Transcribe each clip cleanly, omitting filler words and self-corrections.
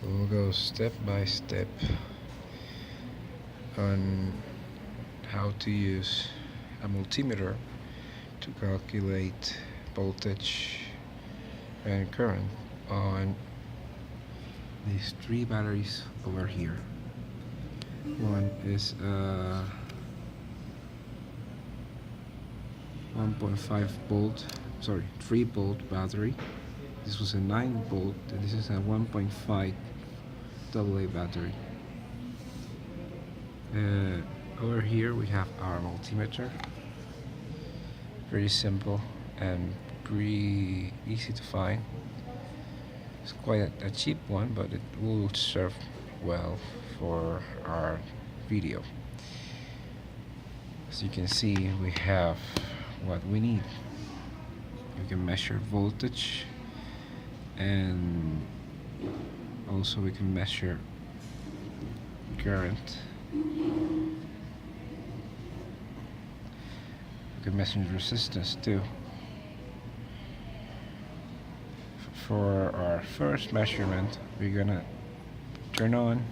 We'll go step by step on how to use a multimeter to calculate voltage and current on these three batteries over here. One is a 1.5 volt, 3 volt battery. This was a 9 volt, and this is a 1.5 AA battery. Over here we have our multimeter. Very simple and pretty easy to find. It's quite a cheap one, but it will serve well for our video. As you can see, we have what we need. We can measure voltage, and also we can measure current. We can measure resistance too. For our first measurement, we're gonna turn on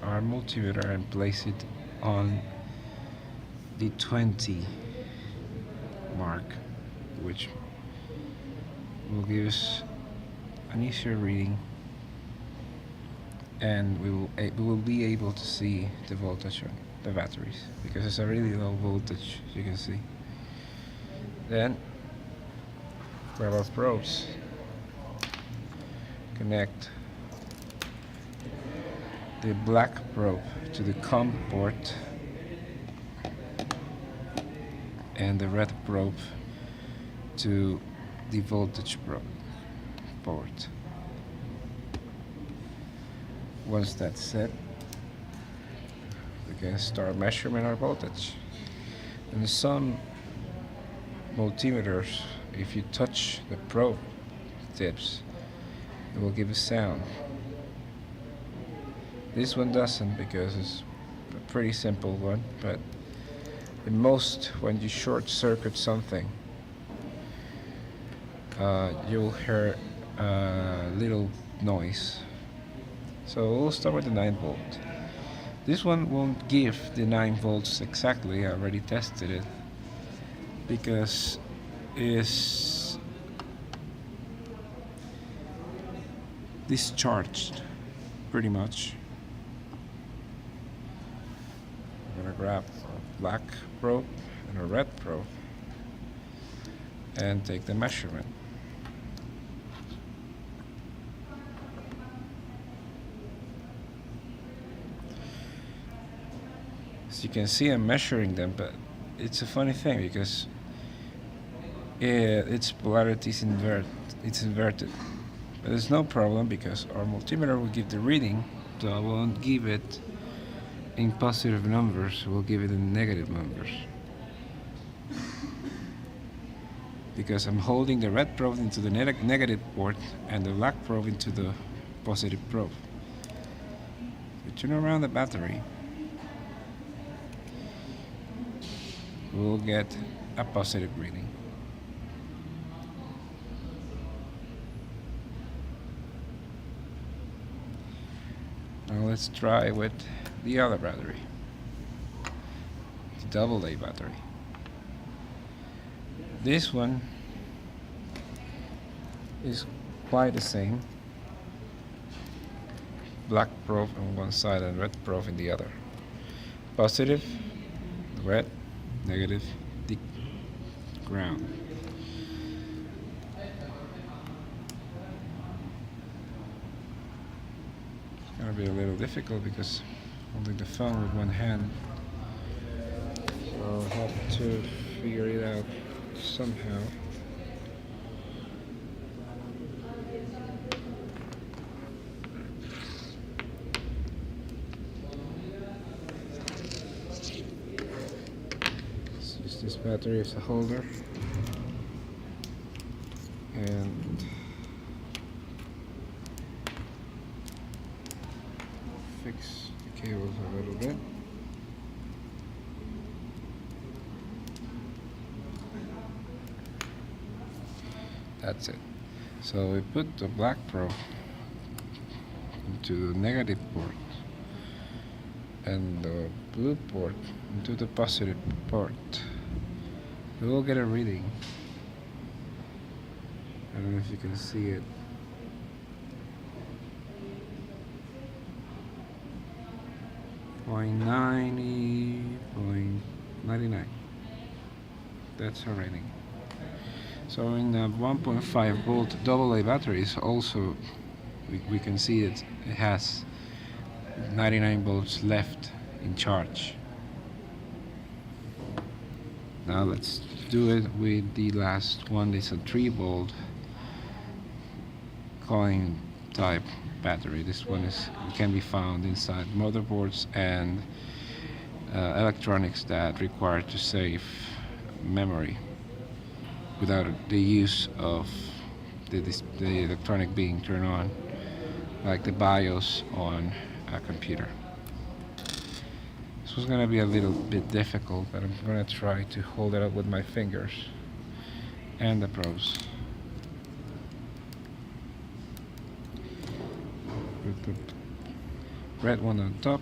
our multimeter and place it on the 20 mark, which will give us an easier reading, and we will be able to see the voltage on the batteries, because it's a really low voltage, as you can see. Then grab our probes, connect the black probe to the COM port and the red probe to the voltage port. Once that's set, we can start measuring our voltage. And some multimeters, if you touch the probe tips, it will give a sound. This one doesn't, because it's a pretty simple one, but in most, when you short circuit something, you'll hear a little noise. So we'll start with the 9 volt. This one won't give the 9 volts exactly. I already tested it, because it's discharged pretty much. I'm gonna grab a black probe and a red probe and take the measurement. As you can see, I'm measuring them, but it's a funny thing, because its polarity is inverted. But there's no problem, because our multimeter will give the reading, so I won't give it in positive numbers, we'll give it in negative numbers. Because I'm holding the red probe into the negative port and the black probe into the positive probe. We turn around the battery, we'll get a positive reading. Now let's try with the other battery, the AA battery. This one is quite the same. Black probe on one side and red probe in the other. Positive, red, negative, the ground. It's gonna be a little difficult, because holding the phone with one hand, so I'll have to figure it out somehow. Let's use this battery as a holder, and fix the cables a little bit. That's it. So we put the black probe in to the negative port and the blue port into the positive port, we will get a reading. I don't know if you can see it. Point 99. That's our rating. So in the 1.5 volt AA batteries also we can see it has 99 volts left in charge. Now let's do it with the last one. It's a 3 volt coin type battery. This one can be found inside motherboards and electronics that require to save memory without the use of the electronic being turned on, like the BIOS on a computer. This was gonna be a little bit difficult, but I'm gonna try to hold it up with my fingers and the probes. Put the red one on top.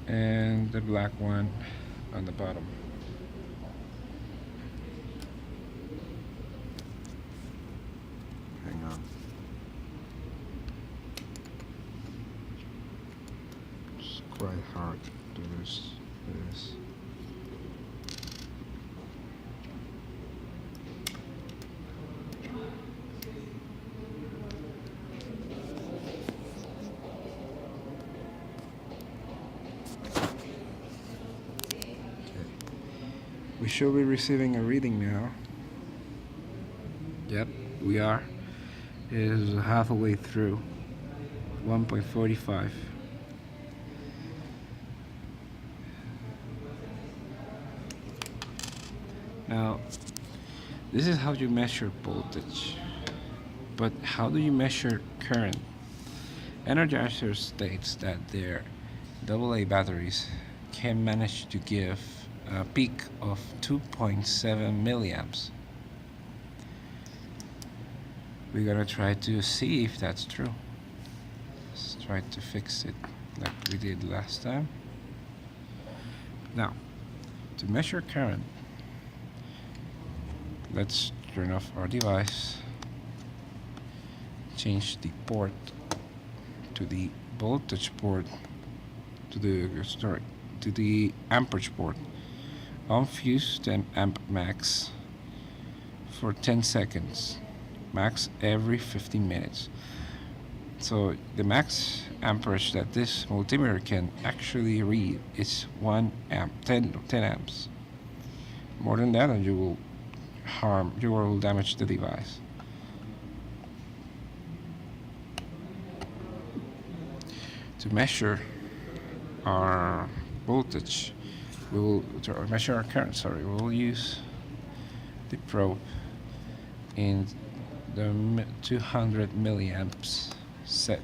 And the black one on the bottom. Hang on. It's quite hard to do this. We should be receiving a reading now. Yep, we are. It is halfway through. 1.45. Now, this is how you measure voltage. But how do you measure current? Energizer states that their AA batteries can manage to give a peak of 2.7 milliamps. We're gonna try to see if that's true. Let's try to fix it like we did last time. Now, to measure current, let's turn off our device, change the port to the voltage port, to the amperage port. Unfuse 10 amp max for 10 seconds, max every 15 minutes. So the max amperage that this multimeter can actually read is 1 amp, 10 amps. More than that and you will damage the device. To measure our voltage, to measure our current, we will use the probe in the 200 milliamps setting.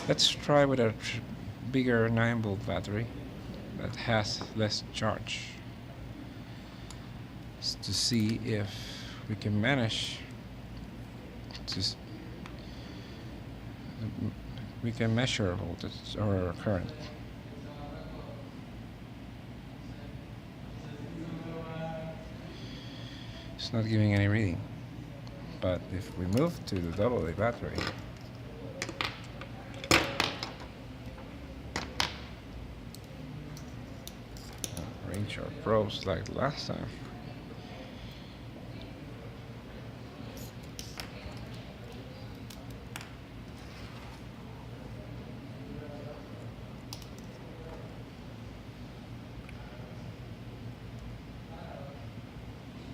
Let's try with a bigger 9 volt battery that has less charge, to see if we can manage to measure voltage or current. It's not giving any reading, but if we move to the AA battery, arrange our probes like last time.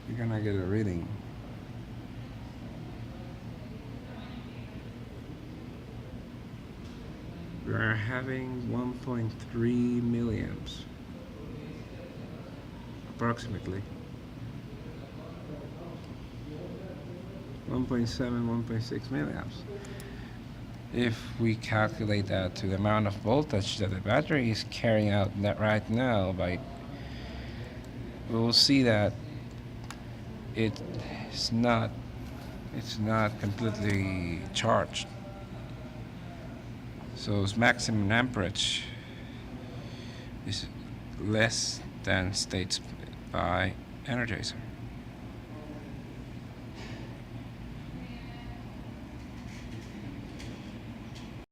You're gonna get a reading. We are having 1.3 milliamps, approximately. 1.7, 1.6 milliamps. If we calculate that to the amount of voltage that the battery is carrying out right now by we'll see that it's not it's not completely charged. So its maximum amperage is less than stated by Energizer.